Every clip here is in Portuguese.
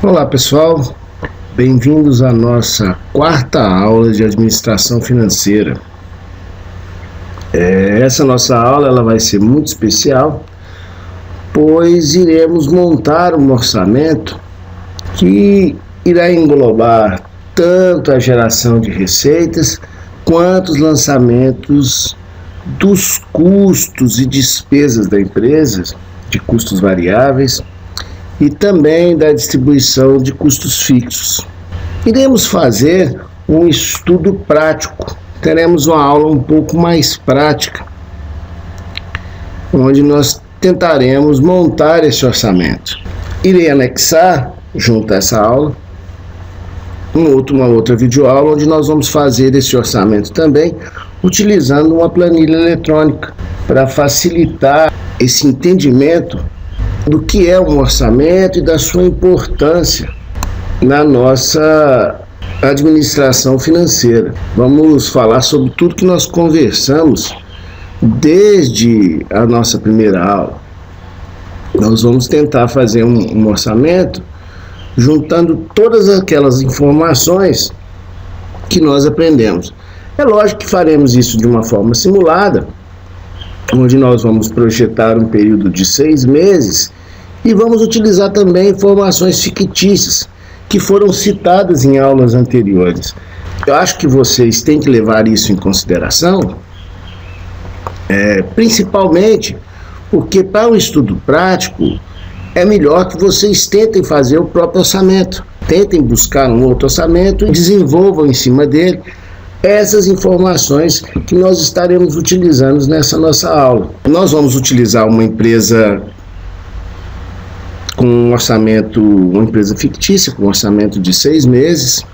Olá pessoal, bem-vindos à nossa quarta aula de administração financeira. Essa nossa aula ela vai ser muito especial, pois iremos montar um orçamento que irá englobar tanto a geração de receitas quanto os lançamentos dos custos e despesas da empresa, de custos variáveis, e também da distribuição de custos fixos. Iremos fazer um estudo prático, teremos uma aula um pouco mais prática, onde nós tentaremos montar esse orçamento. Irei anexar, junto a essa aula, uma outra videoaula, onde nós vamos fazer esse orçamento também, utilizando uma planilha eletrônica, para facilitar esse entendimento do que é um orçamento e da sua importância na nossa administração financeira. Vamos falar sobre tudo que nós conversamos desde a nossa primeira aula. Nós vamos tentar fazer um orçamento juntando todas aquelas informações que nós aprendemos. É lógico que faremos isso de uma forma simulada, onde nós vamos projetar um período de 6 meses e vamos utilizar também informações fictícias que foram citadas em aulas anteriores. Eu acho que vocês têm que levar isso em consideração, principalmente porque para o estudo prático é melhor que vocês tentem fazer o próprio orçamento, tentem buscar um outro orçamento e desenvolvam em cima dele essas informações que nós estaremos utilizando nessa nossa aula. Nós vamos utilizar uma empresa com um orçamento, uma empresa fictícia, com um orçamento de 6 meses.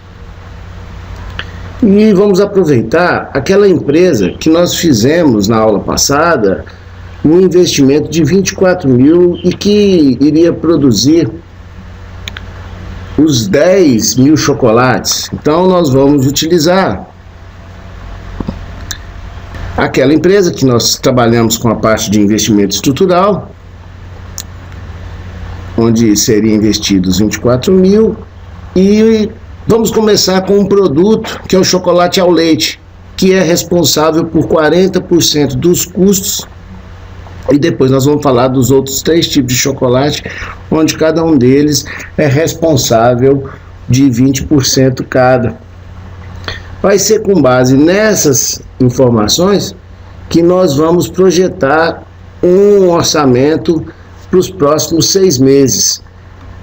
E vamos aproveitar aquela empresa que nós fizemos na aula passada, um investimento de 24 mil e que iria produzir os 10 mil chocolates. Então nós vamos utilizar aquela empresa que nós trabalhamos com a parte de investimento estrutural, onde seriam investidos 24 mil, e vamos começar com um produto que é o chocolate ao leite, que é responsável por 40% dos custos, e depois nós vamos falar dos outros 3 tipos de chocolate, onde cada um deles é responsável de 20% cada. Vai ser com base nessas informações que nós vamos projetar um orçamento para os próximos 6 meses.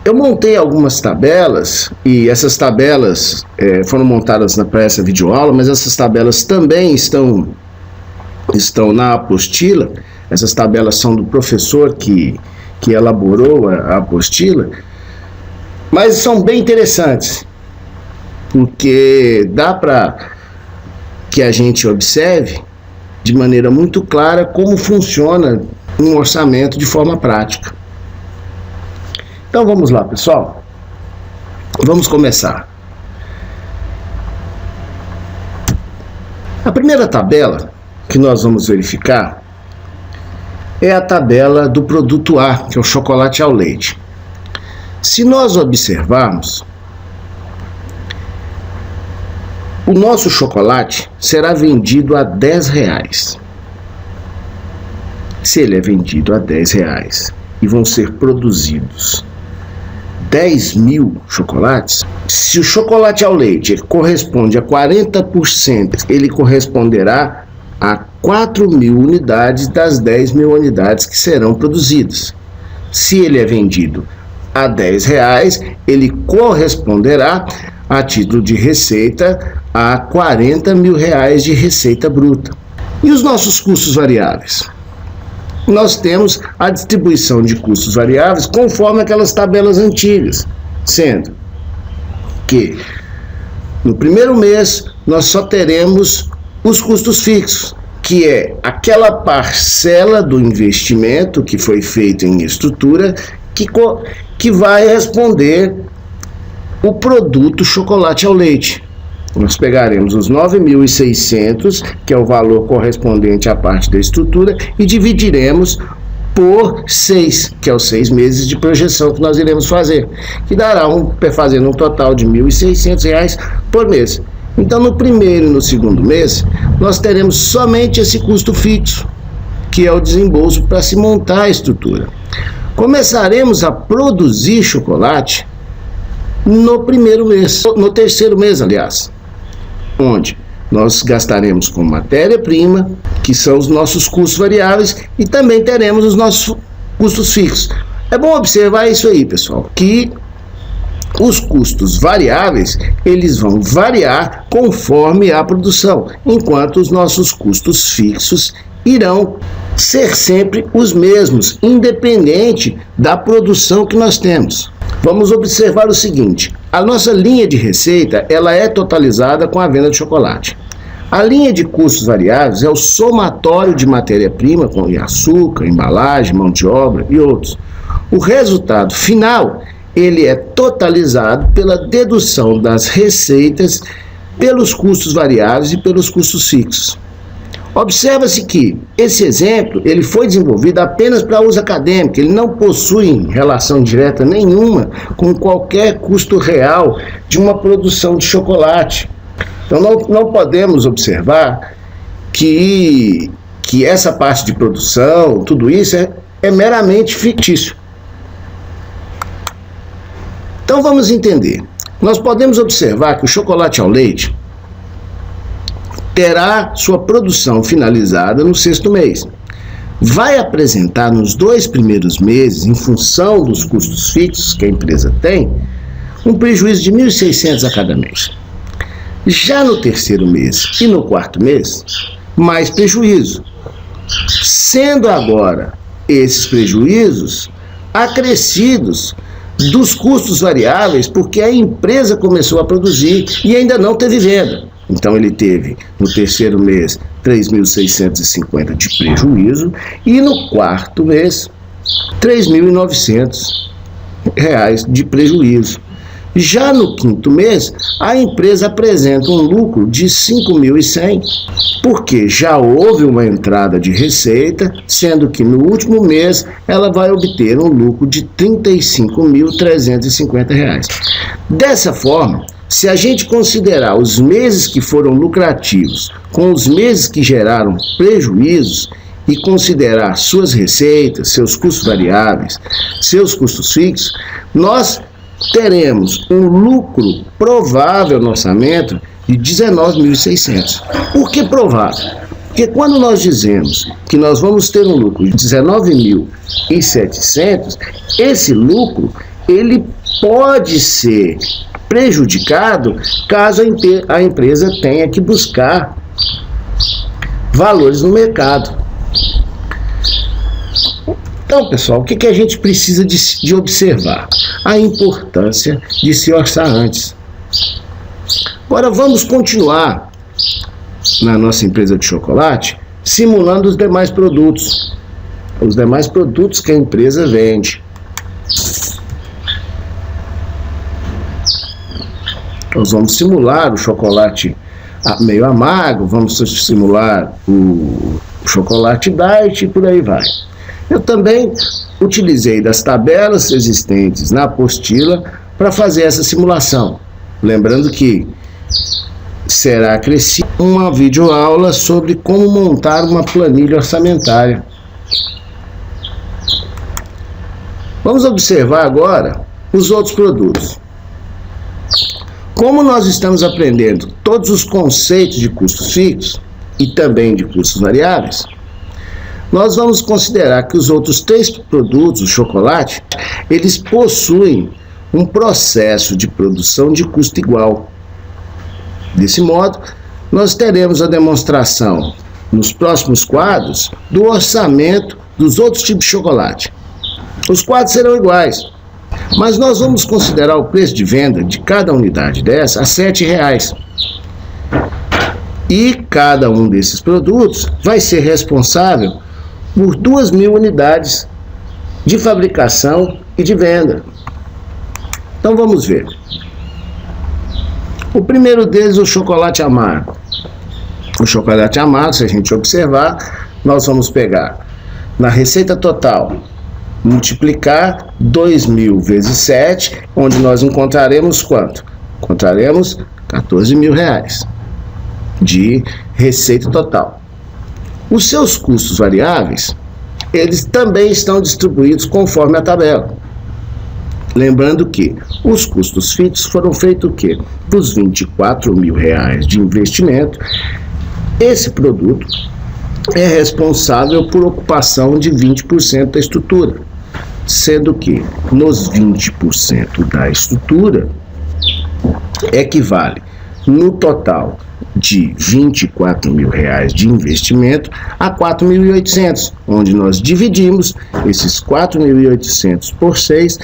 Eu montei algumas tabelas, e essas tabelas foram montadas para essa videoaula, mas essas tabelas também estão na apostila. Essas tabelas são do professor que elaborou a apostila, mas são bem interessantes, porque dá para que a gente observe de maneira muito clara como funciona um orçamento de forma prática. Então vamos lá, pessoal. Vamos começar. A primeira tabela que nós vamos verificar é a tabela do produto A, que é o chocolate ao leite. Se nós observarmos, o nosso chocolate será vendido a R$10. Se ele é vendido a R$10 e vão ser produzidos 10 mil chocolates, se o chocolate ao leite corresponde a 40%, ele corresponderá a 4 mil unidades das 10 mil unidades que serão produzidas. Se ele é vendido a R$10, ele corresponderá, a título de receita, a R$40 mil de receita bruta. E os nossos custos variáveis? Nós temos a distribuição de custos variáveis conforme aquelas tabelas antigas, sendo que no primeiro mês nós só teremos os custos fixos, que é aquela parcela do investimento que foi feito em estrutura que vai responder o produto chocolate ao leite. Nós pegaremos os 9.600, que é o valor correspondente à parte da estrutura, e dividiremos por 6, que é os 6 meses de projeção que nós iremos fazer, que dará fazendo um total de R$ 1.600 por mês. Então, no primeiro e no segundo mês, nós teremos somente esse custo fixo, que é o desembolso para se montar a estrutura. Começaremos a produzir chocolate no primeiro mês, no terceiro mês, aliás, onde nós gastaremos com matéria-prima, que são os nossos custos variáveis, e também teremos os nossos custos fixos. É bom observar isso aí, pessoal, que os custos variáveis, eles vão variar conforme a produção, enquanto os nossos custos fixos irão ser sempre os mesmos, independente da produção que nós temos. Vamos observar o seguinte: a nossa linha de receita, ela é totalizada com a venda de chocolate. A linha de custos variáveis é o somatório de matéria-prima, com açúcar, embalagem, mão de obra e outros. O resultado final, ele é totalizado pela dedução das receitas pelos custos variáveis e pelos custos fixos. Observa-se que esse exemplo ele foi desenvolvido apenas para uso acadêmico, ele não possui relação direta nenhuma com qualquer custo real de uma produção de chocolate. Então não podemos observar que essa parte de produção, tudo isso é meramente fictício. Então vamos entender. Nós podemos observar que o chocolate ao leite terá sua produção finalizada no 6º mês. Vai apresentar nos 2 primeiros meses, em função dos custos fixos que a empresa tem, um prejuízo de R$ 1.600 a cada mês. Já no 3º mês e no 4º mês, mais prejuízo. Sendo agora esses prejuízos acrescidos dos custos variáveis, porque a empresa começou a produzir e ainda não teve venda. Então ele teve no 3º mês R$ 3.650 de prejuízo e no 4º mês R$ 3.900 de prejuízo. Já no 5º mês, a empresa apresenta um lucro de R$ 5.100, porque já houve uma entrada de receita, sendo que no último mês ela vai obter um lucro de R$ 35.350. Dessa forma, se a gente considerar os meses que foram lucrativos com os meses que geraram prejuízos e considerar suas receitas, seus custos variáveis, seus custos fixos, nós teremos um lucro provável no orçamento de R$ 19.600. Por que provável? Porque quando nós dizemos que nós vamos ter um lucro de R$ 19.700, esse lucro ele pode ser prejudicado caso a empresa tenha que buscar valores no mercado. Então, pessoal, o que a gente precisa de observar? A importância de se orçar antes. Agora vamos continuar na nossa empresa de chocolate simulando os demais produtos que a empresa vende. Nós vamos simular o chocolate meio amargo, vamos simular o chocolate diet e por aí vai. Eu também utilizei das tabelas existentes na apostila para fazer essa simulação. Lembrando que será acrescida uma videoaula sobre como montar uma planilha orçamentária. Vamos observar agora os outros produtos. Como nós estamos aprendendo todos os conceitos de custos fixos e também de custos variáveis, nós vamos considerar que os outros 3 produtos, o chocolate, eles possuem um processo de produção de custo igual. Desse modo, nós teremos a demonstração nos próximos quadros do orçamento dos outros tipos de chocolate. Os quadros serão iguais, mas nós vamos considerar o preço de venda de cada unidade dessa a R$ 7,00. E cada um desses produtos vai ser responsável por 2.000 unidades de fabricação e de venda. Então vamos ver. O primeiro deles é o chocolate amargo. O chocolate amargo, se a gente observar, nós vamos pegar na receita total, multiplicar 2.000 vezes 7, onde nós encontraremos quanto? Encontraremos 14 mil reais de receita total. Os seus custos variáveis, eles também estão distribuídos conforme a tabela. Lembrando que os custos fixos foram feitos o quê? Dos 24 mil reais de investimento, esse produto é responsável por ocupação de 20% da estrutura, sendo que nos 20% da estrutura equivale no total de 24 mil reais de investimento a 4.800, onde nós dividimos esses 4.800 por 6,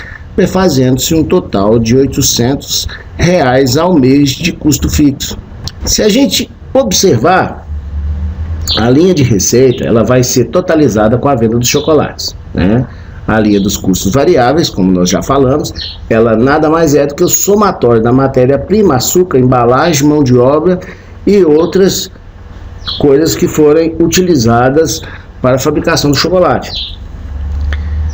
fazendo-se um total de 800 reais ao mês de custo fixo. Se a gente observar, a linha de receita ela vai ser totalizada com a venda dos chocolates, né? A linha dos custos variáveis, como nós já falamos, ela nada mais é do que o somatório da matéria-prima, açúcar, embalagem, mão de obra e outras coisas que forem utilizadas para a fabricação do chocolate.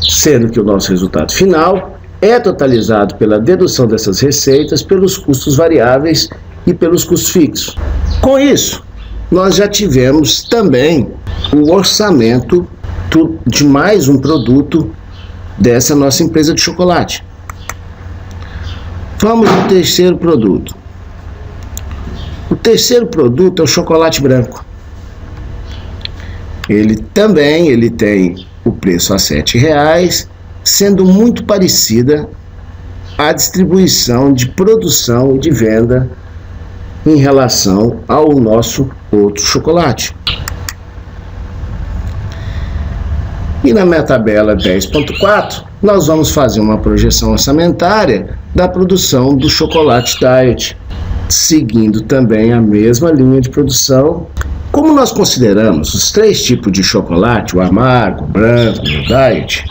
Sendo que o nosso resultado final é totalizado pela dedução dessas receitas pelos custos variáveis e pelos custos fixos. Com isso, nós já tivemos também o orçamento de mais um produto dessa nossa empresa de chocolate. Vamos ao terceiro produto. O terceiro produto é o chocolate branco. Ele tem o preço a R$ 7,00, sendo muito parecida à distribuição de produção e de venda em relação ao nosso outro chocolate. E na minha tabela 10.4, nós vamos fazer uma projeção orçamentária da produção do chocolate diet, seguindo também a mesma linha de produção. Como nós consideramos os três tipos de chocolate, o amargo, o branco e o diet,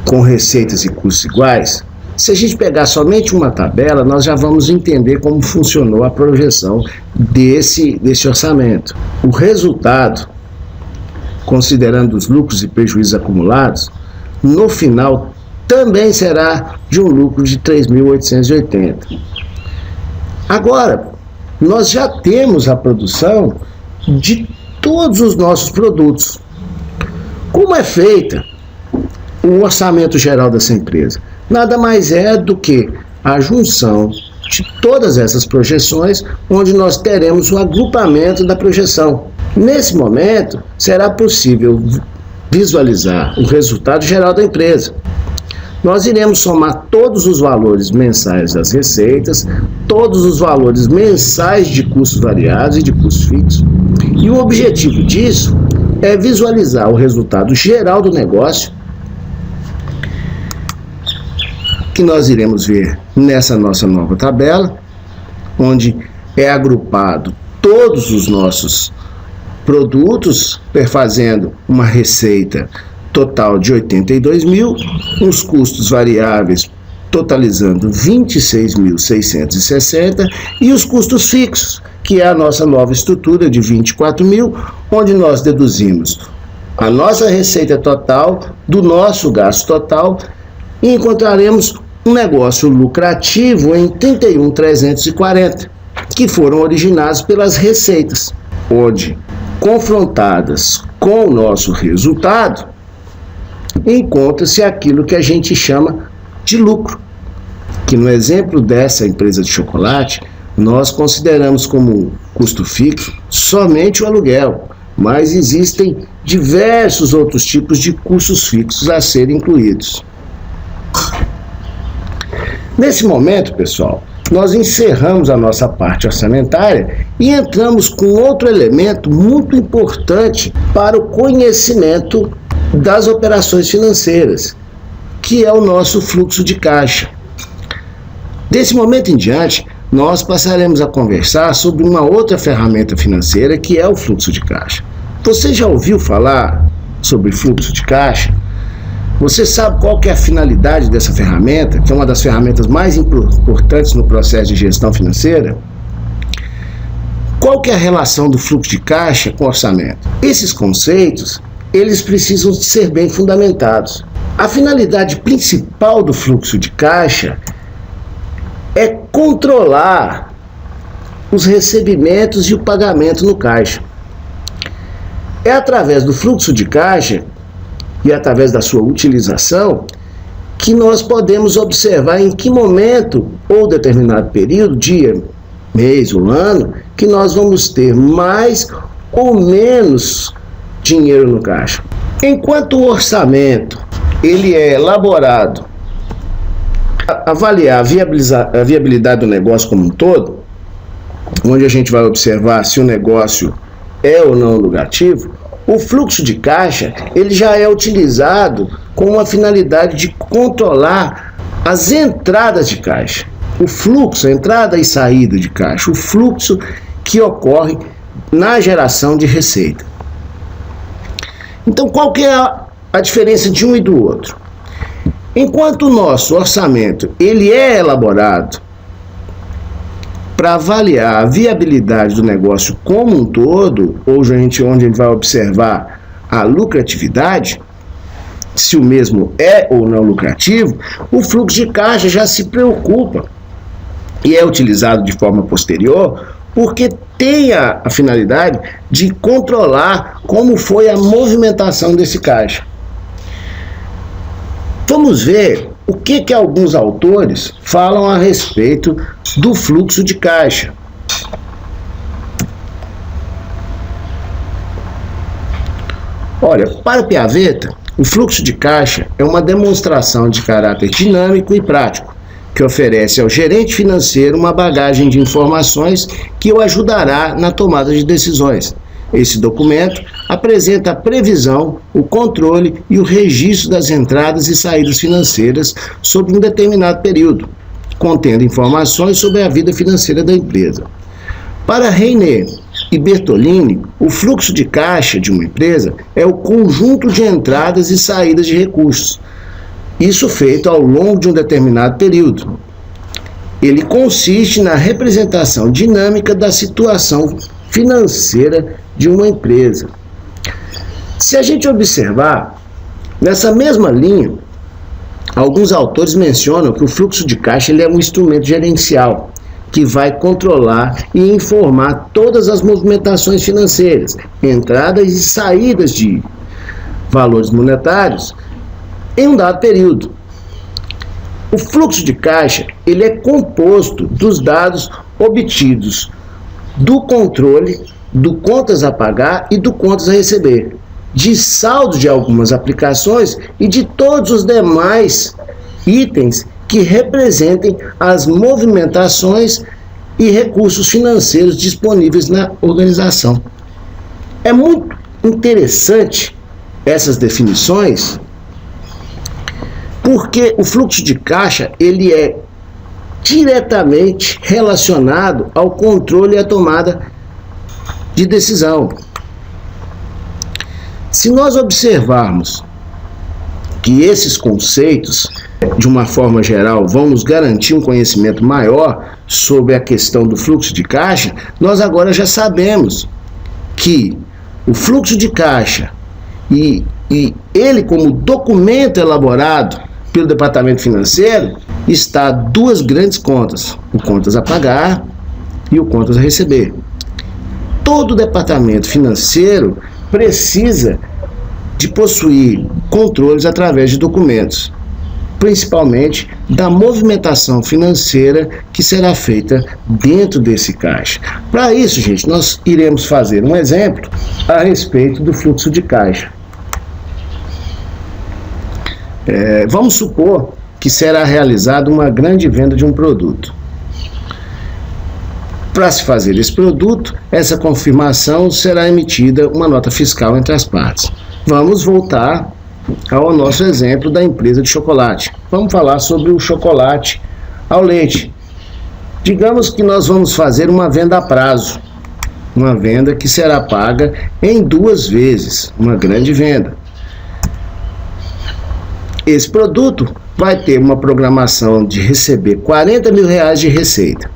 com receitas e custos iguais, se a gente pegar somente uma tabela, nós já vamos entender como funcionou a projeção desse orçamento. O resultado, considerando os lucros e prejuízos acumulados, no final também será de um lucro de 3.880. Agora, nós já temos a produção de todos os nossos produtos. Como é feita o orçamento geral dessa empresa? Nada mais é do que a junção de todas essas projeções, onde nós teremos o agrupamento da projeção. Nesse momento, será possível visualizar o resultado geral da empresa. Nós iremos somar todos os valores mensais das receitas, todos os valores mensais de custos variáveis e de custos fixos, e o objetivo disso é visualizar o resultado geral do negócio, que nós iremos ver nessa nossa nova tabela, onde é agrupado todos os nossos produtos, fazendo uma receita total de 82 mil, os custos variáveis totalizando 26.660 e os custos fixos, que é a nossa nova estrutura de 24 mil, onde nós deduzimos a nossa receita total do nosso gasto total e encontraremos um negócio lucrativo em 31.340, que foram originados pelas receitas, onde, confrontadas com o nosso resultado, encontra-se aquilo que a gente chama de lucro, que no exemplo dessa empresa de chocolate, nós consideramos como custo fixo somente o aluguel, mas existem diversos outros tipos de custos fixos a serem incluídos. Nesse momento, pessoal, nós encerramos a nossa parte orçamentária e entramos com outro elemento muito importante para o conhecimento das operações financeiras, que é o nosso fluxo de caixa. Desse momento em diante, nós passaremos a conversar sobre uma outra ferramenta financeira, que é o fluxo de caixa. Você já ouviu falar sobre fluxo de caixa? Você sabe qual que é a finalidade dessa ferramenta, que é uma das ferramentas mais importantes no processo de gestão financeira? Qual que é a relação do fluxo de caixa com o orçamento? Esses conceitos, eles precisam ser bem fundamentados. A finalidade principal do fluxo de caixa é controlar os recebimentos e o pagamento no caixa. É através do fluxo de caixa e através da sua utilização que nós podemos observar em que momento ou determinado período, dia, mês ou ano, que nós vamos ter mais ou menos dinheiro no caixa. Enquanto o orçamento ele é elaborado avaliar a viabilidade do negócio como um todo, onde a gente vai observar se o negócio é ou não lucrativo, o fluxo de caixa ele já é utilizado com a finalidade de controlar as entradas de caixa. O fluxo, a entrada e saída de caixa, o fluxo que ocorre na geração de receita. Então, qual que é a diferença de um e do outro? Enquanto o nosso orçamento ele é elaborado para avaliar a viabilidade do negócio como um todo, onde a gente vai observar a lucratividade, se o mesmo é ou não lucrativo, o fluxo de caixa já se preocupa e é utilizado de forma posterior, porque tem a finalidade de controlar como foi a movimentação desse caixa. Vamos ver o que alguns autores falam a respeito do fluxo de caixa. Olha, para Piaveta, o fluxo de caixa é uma demonstração de caráter dinâmico e prático, que oferece ao gerente financeiro uma bagagem de informações que o ajudará na tomada de decisões. Esse documento apresenta a previsão, o controle e o registro das entradas e saídas financeiras sobre um determinado período, contendo informações sobre a vida financeira da empresa. Para Reiner e Bertolini, o fluxo de caixa de uma empresa é o conjunto de entradas e saídas de recursos, isso feito ao longo de um determinado período. Ele consiste na representação dinâmica da situação financeira de uma empresa. Se a gente observar, nessa mesma linha, alguns autores mencionam que o fluxo de caixa ele é um instrumento gerencial que vai controlar e informar todas as movimentações financeiras, entradas e saídas de valores monetários em um dado período. O fluxo de caixa ele é composto dos dados obtidos do controle, do contas a pagar e do contas a receber, de saldo de algumas aplicações e de todos os demais itens que representem as movimentações e recursos financeiros disponíveis na organização. É muito interessante essas definições, porque o fluxo de caixa ele é diretamente relacionado ao controle e à tomada de decisão. Se nós observarmos que esses conceitos, de uma forma geral, vão nos garantir um conhecimento maior sobre a questão do fluxo de caixa, nós agora já sabemos que o fluxo de caixa e ele como documento elaborado pelo departamento financeiro está duas grandes contas, o contas a pagar e o contas a receber. Todo departamento financeiro precisa de possuir controles através de documentos, principalmente da movimentação financeira que será feita dentro desse caixa. Para isso, gente, nós iremos fazer um exemplo a respeito do fluxo de caixa. Vamos supor que será realizada uma grande venda de um produto. Para se fazer esse produto, essa confirmação será emitida uma nota fiscal entre as partes. Vamos voltar ao nosso exemplo da empresa de chocolate. Vamos falar sobre o chocolate ao leite. Digamos que nós vamos fazer uma venda a prazo, uma venda que será paga em 2 vezes, uma grande venda. Esse produto vai ter uma programação de receber R$40 mil de receita.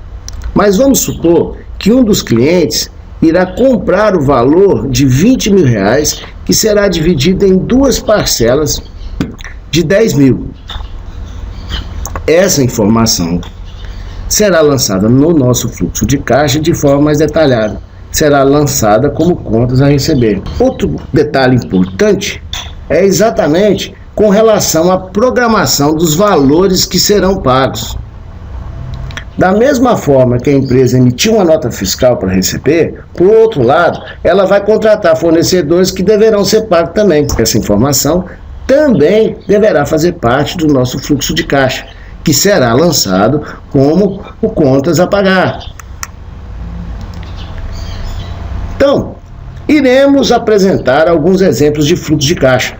Mas vamos supor que um dos clientes irá comprar o valor de R$20 mil que será dividido em duas parcelas de 10 mil. Essa informação será lançada no nosso fluxo de caixa de forma mais detalhada. Será lançada como contas a receber. Outro detalhe importante é exatamente com relação à programação dos valores que serão pagos. Da mesma forma que a empresa emitiu uma nota fiscal para receber, por outro lado, ela vai contratar fornecedores que deverão ser pagos também. Essa informação também deverá fazer parte do nosso fluxo de caixa, que será lançado como o contas a pagar. Então, iremos apresentar alguns exemplos de fluxo de caixa.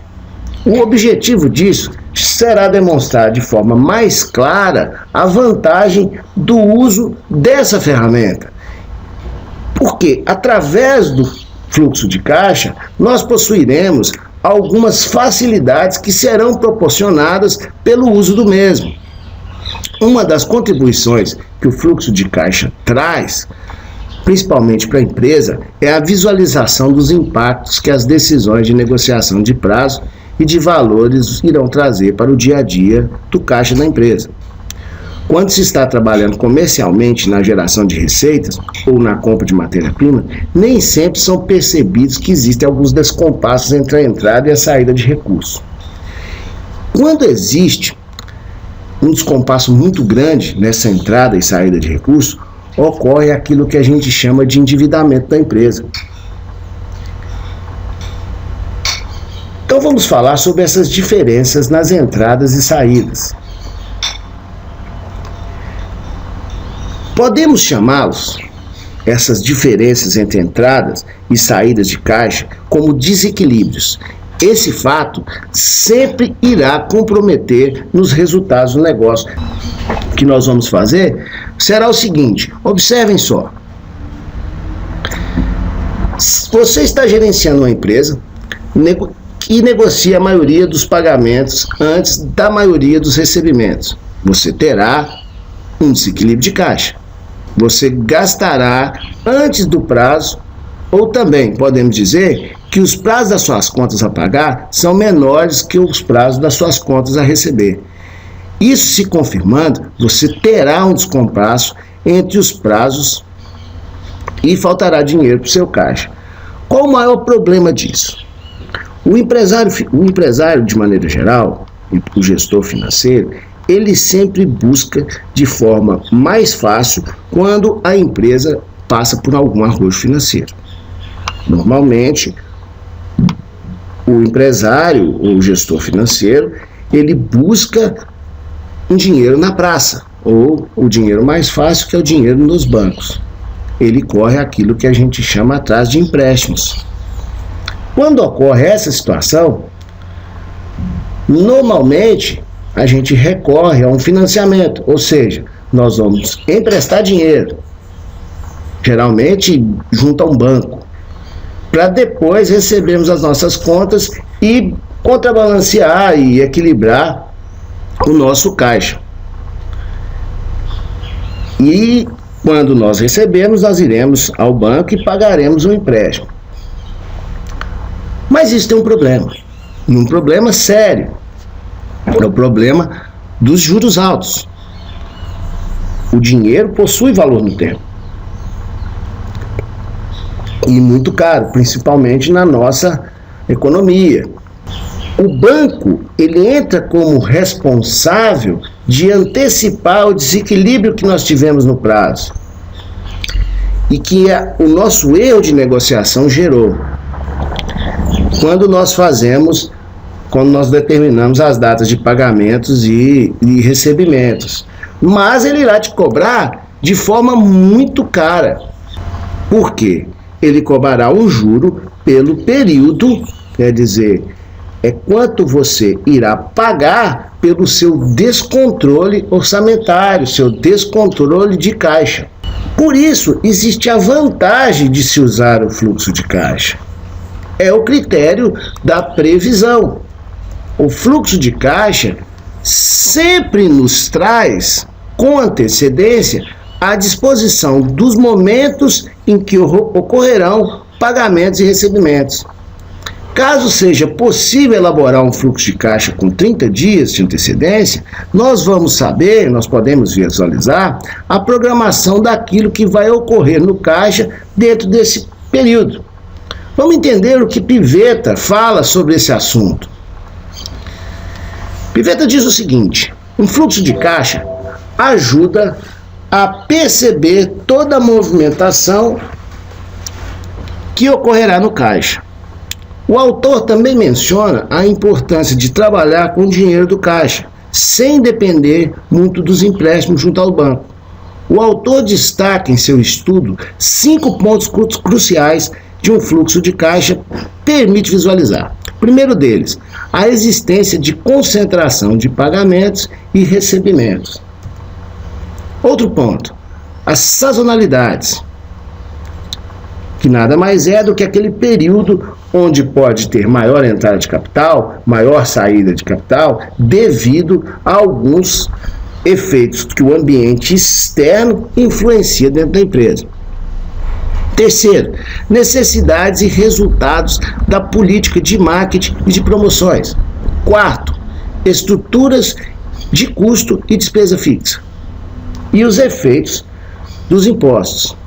O objetivo disso será demonstrar de forma mais clara a vantagem do uso dessa ferramenta. Porque, através do fluxo de caixa, nós possuiremos algumas facilidades que serão proporcionadas pelo uso do mesmo. Uma das contribuições que o fluxo de caixa traz, principalmente para a empresa, é a visualização dos impactos que as decisões de negociação de prazo e de valores irão trazer para o dia a dia do caixa da empresa. Quando se está trabalhando comercialmente na geração de receitas ou na compra de matéria-prima, nem sempre são percebidos que existem alguns descompassos entre a entrada e a saída de recursos. Quando existe um descompasso muito grande nessa entrada e saída de recursos, ocorre aquilo que a gente chama de endividamento da empresa. Então vamos falar sobre essas diferenças nas entradas e saídas. Podemos chamá-los, essas diferenças entre entradas e saídas de caixa, como desequilíbrios. Esse fato sempre irá comprometer nos resultados do negócio. O que nós vamos fazer será o seguinte: observem só. Você está gerenciando uma empresa e negocia a maioria dos pagamentos antes da maioria dos recebimentos. Você terá um desequilíbrio de caixa. Você gastará antes do prazo, ou também podemos dizer que os prazos das suas contas a pagar são menores que os prazos das suas contas a receber. Isso se confirmando, você terá um descompasso entre os prazos e faltará dinheiro para o seu caixa. Qual o maior problema disso? O empresário, de maneira geral, e o gestor financeiro, ele sempre busca de forma mais fácil quando a empresa passa por algum arrojo financeiro. Normalmente, o empresário ou o gestor financeiro, ele busca um dinheiro na praça, ou o dinheiro mais fácil, que é o dinheiro nos bancos. Ele corre aquilo que a gente chama atrás de empréstimos. Quando ocorre essa situação, normalmente a gente recorre a um financiamento, ou seja, nós vamos emprestar dinheiro, geralmente junto a um banco, para depois recebermos as nossas contas e contrabalancear e equilibrar o nosso caixa. E quando nós recebemos, nós iremos ao banco e pagaremos o empréstimo. Mas isso tem um problema, e um problema sério. É o problema dos juros altos. O dinheiro possui valor no tempo. E muito caro, principalmente na nossa economia. O banco, ele entra como responsável de antecipar o desequilíbrio que nós tivemos no prazo. E que o nosso erro de negociação gerou. Quando nós determinamos as datas de pagamentos e recebimentos. Mas ele irá te cobrar de forma muito cara. Por quê? Ele cobrará um juro pelo período, quer dizer, é quanto você irá pagar pelo seu descontrole orçamentário, seu descontrole de caixa. Por isso, existe a vantagem de se usar o fluxo de caixa. É o critério da previsão. O fluxo de caixa sempre nos traz, com antecedência, a disposição dos momentos em que ocorrerão pagamentos e recebimentos. Caso seja possível elaborar um fluxo de caixa com 30 dias de antecedência, nós vamos saber, nós podemos visualizar a programação daquilo que vai ocorrer no caixa dentro desse período. Vamos entender o que Pivetta fala sobre esse assunto. Pivetta diz o seguinte: um fluxo de caixa ajuda a perceber toda a movimentação que ocorrerá no caixa. O autor também menciona a importância de trabalhar com o dinheiro do caixa, sem depender muito dos empréstimos junto ao banco. O autor destaca em seu estudo 5 pontos cruciais de um fluxo de caixa permite visualizar. O primeiro deles, a existência de concentração de pagamentos e recebimentos. Outro ponto, as sazonalidades, que nada mais é do que aquele período onde pode ter maior entrada de capital, maior saída de capital, devido a alguns efeitos que o ambiente externo influencia dentro da empresa. Terceiro, necessidades e resultados da política de marketing e de promoções. Quarto, estruturas de custo e despesa fixa. E os efeitos dos impostos.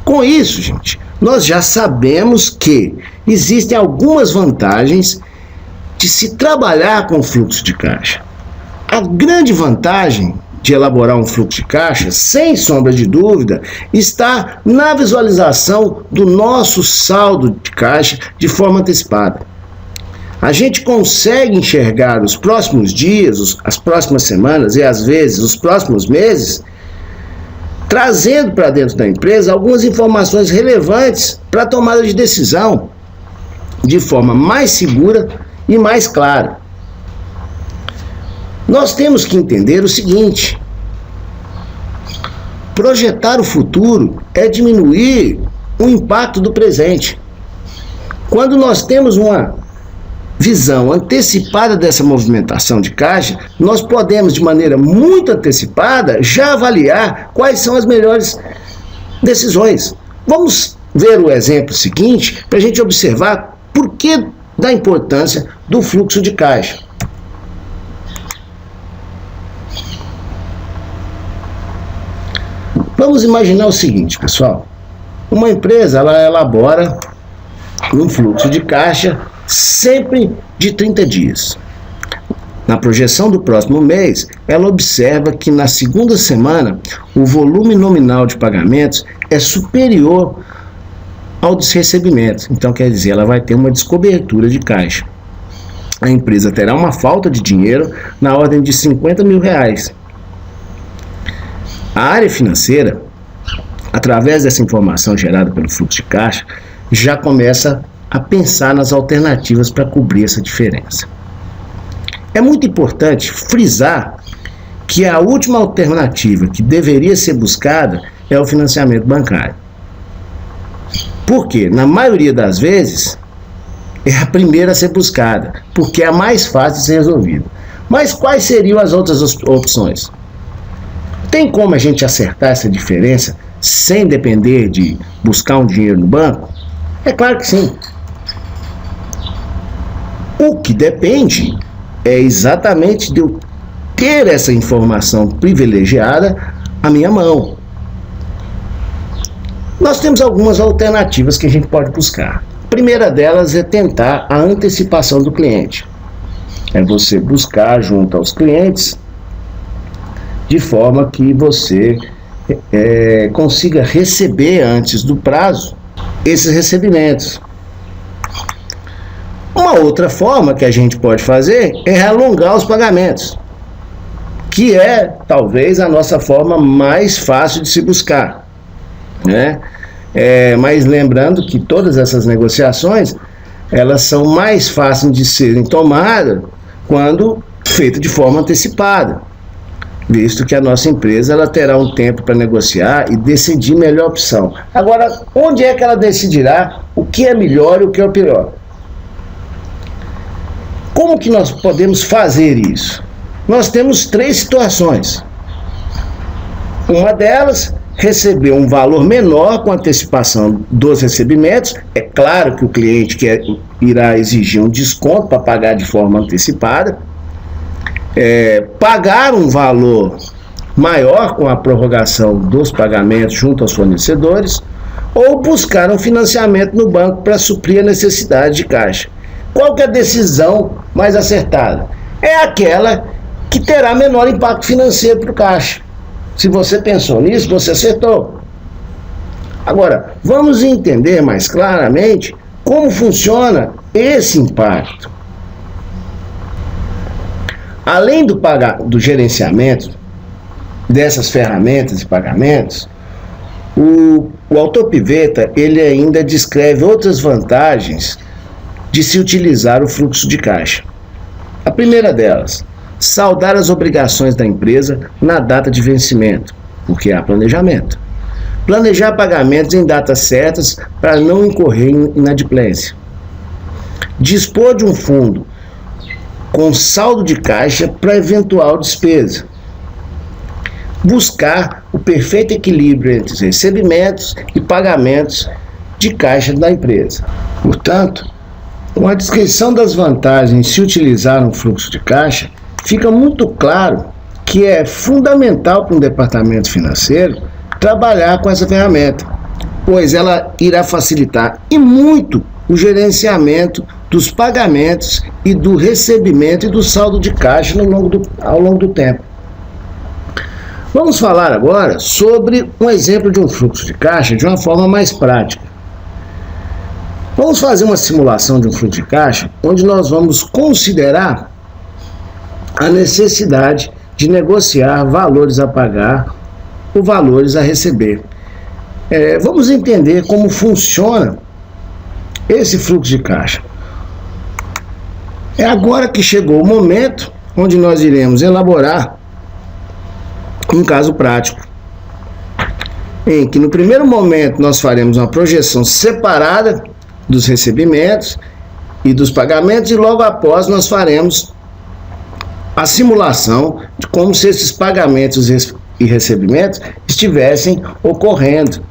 Com isso, gente, nós já sabemos que existem algumas vantagens de se trabalhar com fluxo de caixa. A grande vantagem de elaborar um fluxo de caixa, sem sombra de dúvida, está na visualização do nosso saldo de caixa de forma antecipada. A gente consegue enxergar os próximos dias, as próximas semanas e às vezes os próximos meses, trazendo para dentro da empresa algumas informações relevantes para a tomada de decisão de forma mais segura e mais clara. Nós temos que entender o seguinte: projetar o futuro é diminuir o impacto do presente. Quando nós temos uma visão antecipada dessa movimentação de caixa, nós podemos, de maneira muito antecipada, já avaliar quais são as melhores decisões. Vamos ver o exemplo seguinte para a gente observar por que da importância do fluxo de caixa. Vamos imaginar o seguinte, pessoal. Uma empresa, ela elabora um fluxo de caixa sempre de 30 dias. Na projeção do próximo mês, ela observa que na segunda semana o volume nominal de pagamentos é superior ao dos recebimentos. Então, quer dizer, ela vai ter uma descobertura de caixa. A empresa terá uma falta de dinheiro na ordem de R$50 mil. A área financeira, através dessa informação gerada pelo fluxo de caixa, já começa a pensar nas alternativas para cobrir essa diferença. É muito importante frisar que a última alternativa que deveria ser buscada é o financiamento bancário. Por quê? Na maioria das vezes, é a primeira a ser buscada, porque é a mais fácil de ser resolvida. Mas quais seriam as outras opções? Tem como a gente acertar essa diferença sem depender de buscar um dinheiro no banco? É claro que sim. O que depende é exatamente de eu ter essa informação privilegiada à minha mão. Nós temos algumas alternativas que a gente pode buscar. A primeira delas é tentar a antecipação do cliente. É você buscar junto aos clientes de forma que você consiga receber antes do prazo esses recebimentos. Uma outra forma que a gente pode fazer é alongar os pagamentos, que é talvez a nossa forma mais fácil de se buscar, né? Mas lembrando que todas essas negociações, elas são mais fáceis de serem tomadas quando feita de forma antecipada, visto que a nossa empresa ela terá um tempo para negociar e decidir a melhor opção. Agora, onde é que ela decidirá o que é melhor e o que é o pior? Como que nós podemos fazer isso? Nós temos 3 situações. Uma delas receber um valor menor com antecipação dos recebimentos. É claro que o cliente irá exigir um desconto para pagar de forma antecipada, pagar um valor maior com a prorrogação dos pagamentos junto aos fornecedores, ou buscar um financiamento no banco para suprir a necessidade de caixa. Qual que é a decisão mais acertada? É aquela que terá menor impacto financeiro para o caixa. Se você pensou nisso, você acertou. Agora, vamos entender mais claramente como funciona esse impacto. Além do gerenciamento dessas ferramentas de pagamentos, o autor Pivetta, ele ainda descreve outras vantagens de se utilizar o fluxo de caixa. A primeira delas, saldar as obrigações da empresa na data de vencimento, porque há planejamento. Planejar pagamentos em datas certas para não incorrer em inadimplência. Dispor de um fundo com saldo de caixa para eventual despesa. Buscar o perfeito equilíbrio entre os recebimentos e pagamentos de caixa da empresa. Portanto, com a descrição das vantagens de se utilizar um fluxo de caixa, fica muito claro que é fundamental para um departamento financeiro trabalhar com essa ferramenta, pois ela irá facilitar e muito o gerenciamento dos pagamentos e do recebimento e do saldo de caixa ao longo do tempo. Vamos falar agora sobre um exemplo de um fluxo de caixa de uma forma mais prática. Vamos fazer uma simulação de um fluxo de caixa onde nós vamos considerar a necessidade de negociar valores a pagar ou valores a receber. Vamos entender como funciona esse fluxo de caixa. É agora que chegou o momento onde nós iremos elaborar um caso prático, em que no primeiro momento nós faremos uma projeção separada dos recebimentos e dos pagamentos, e logo após nós faremos a simulação de como se esses pagamentos e recebimentos estivessem ocorrendo.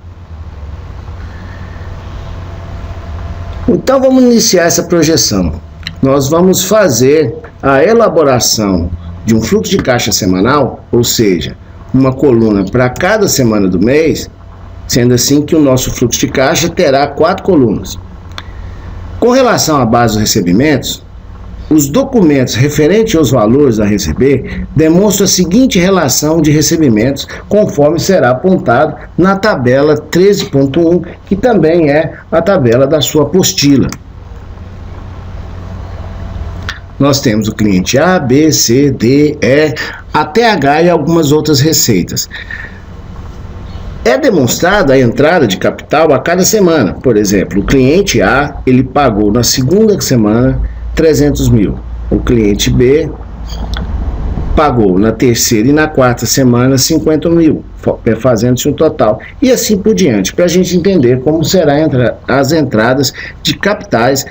Então vamos iniciar essa projeção. Nós vamos fazer a elaboração de um fluxo de caixa semanal, ou seja, uma coluna para cada semana do mês, sendo assim que o nosso fluxo de caixa terá 4 colunas. Com relação à base dos recebimentos, os documentos referentes aos valores a receber demonstram a seguinte relação de recebimentos, conforme será apontado na tabela 13.1, que também é a tabela da sua apostila. Nós temos o cliente A, B, C, D, E, até H e algumas outras receitas. É demonstrada a entrada de capital a cada semana. Por exemplo, o cliente A, ele pagou na segunda semana 300 mil. O cliente B pagou na terceira e na quarta semana 50 mil, fazendo-se um total. E assim por diante, para a gente entender como serão as entradas de capitais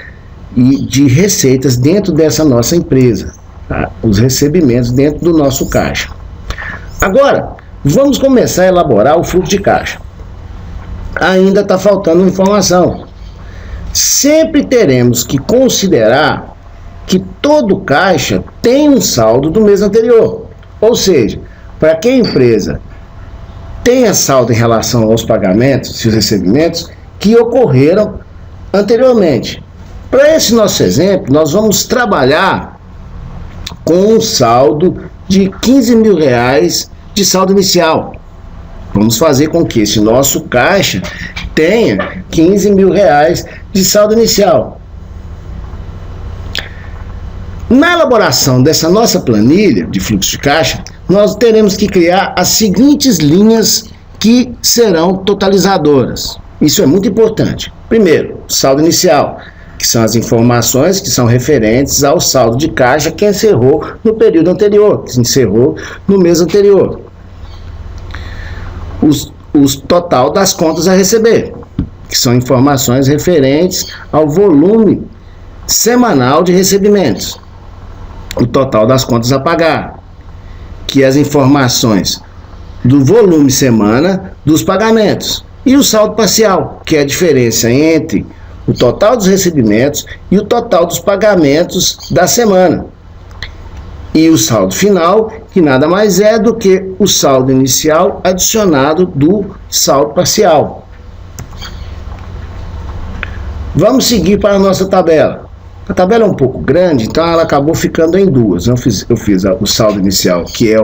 e de receitas dentro dessa nossa empresa, tá? Os recebimentos dentro do nosso caixa. Agora, vamos começar a elaborar o fluxo de caixa. Ainda está faltando informação. Sempre teremos que considerar que todo caixa tem um saldo do mês anterior. Ou seja, para que a empresa tenha saldo em relação aos pagamentos e os recebimentos que ocorreram anteriormente. Para esse nosso exemplo, nós vamos trabalhar com um saldo de 15 mil reais de saldo inicial. Vamos fazer com que esse nosso caixa tenha 15 mil reais de saldo inicial. Na elaboração dessa nossa planilha de fluxo de caixa, nós teremos que criar as seguintes linhas que serão totalizadoras. Isso é muito importante. Primeiro, saldo inicial, que são as informações que são referentes ao saldo de caixa que encerrou no período anterior, que encerrou no mês anterior. Os total das contas a receber, que são informações referentes ao volume semanal de recebimentos. O total das contas a pagar, que as informações do volume semana dos pagamentos. E o saldo parcial, que é a diferença entre o total dos recebimentos e o total dos pagamentos da semana. E o saldo final, que nada mais é do que o saldo inicial adicionado do saldo parcial. Vamos seguir para a nossa tabela. A tabela é um pouco grande, então ela acabou ficando em duas. Eu fiz o saldo inicial, que é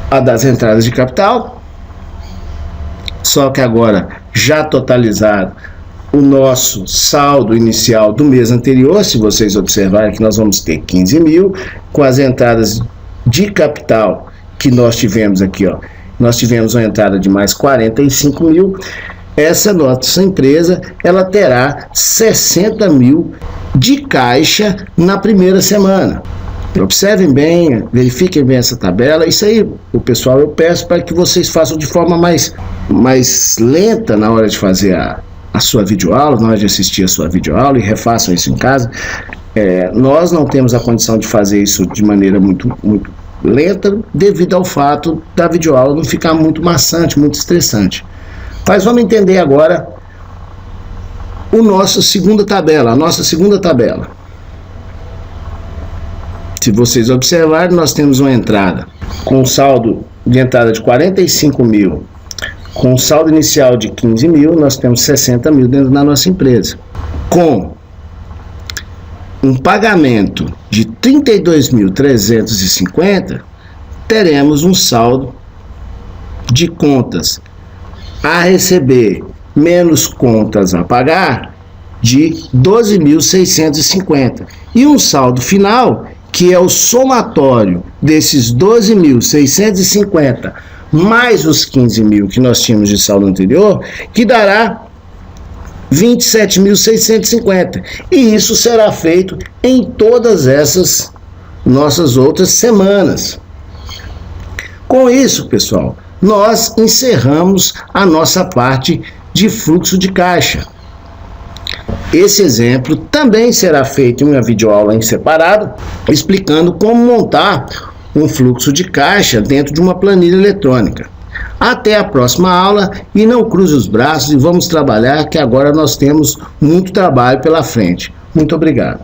a das entradas de capital, só que agora já totalizado o nosso saldo inicial do mês anterior. Se vocês observarem que nós vamos ter 15 mil, com as entradas de capital que nós tivemos aqui, ó, nós tivemos uma entrada de mais 45 mil, essa nossa empresa, ela terá 60 mil de caixa na primeira semana. Observem bem, verifiquem bem essa tabela. Isso aí, o pessoal, eu peço para que vocês façam de forma mais lenta na hora de fazer a sua videoaula, na hora de assistir a sua videoaula, e refaçam isso em casa. Nós não temos a condição de fazer isso de maneira muito lenta, devido ao fato da videoaula não ficar muito maçante, muito estressante. Mas vamos entender agora a nossa segunda tabela. Se vocês observarem, nós temos uma entrada com saldo de entrada de 45 mil, com saldo inicial de 15 mil, nós temos 60 mil dentro da nossa empresa. Com um pagamento de 32.350, teremos um saldo de contas a receber menos contas a pagar de 12.650. E um saldo final, que é o somatório desses 12.650 mais os 15 mil que nós tínhamos de saldo anterior, que dará 27.650. E isso será feito em todas essas nossas outras semanas. Com isso, pessoal, nós encerramos a nossa parte de fluxo de caixa. Esse exemplo também será feito em uma videoaula em separado, explicando como montar um fluxo de caixa dentro de uma planilha eletrônica. Até a próxima aula, e não cruze os braços e vamos trabalhar, que agora nós temos muito trabalho pela frente. Muito obrigado.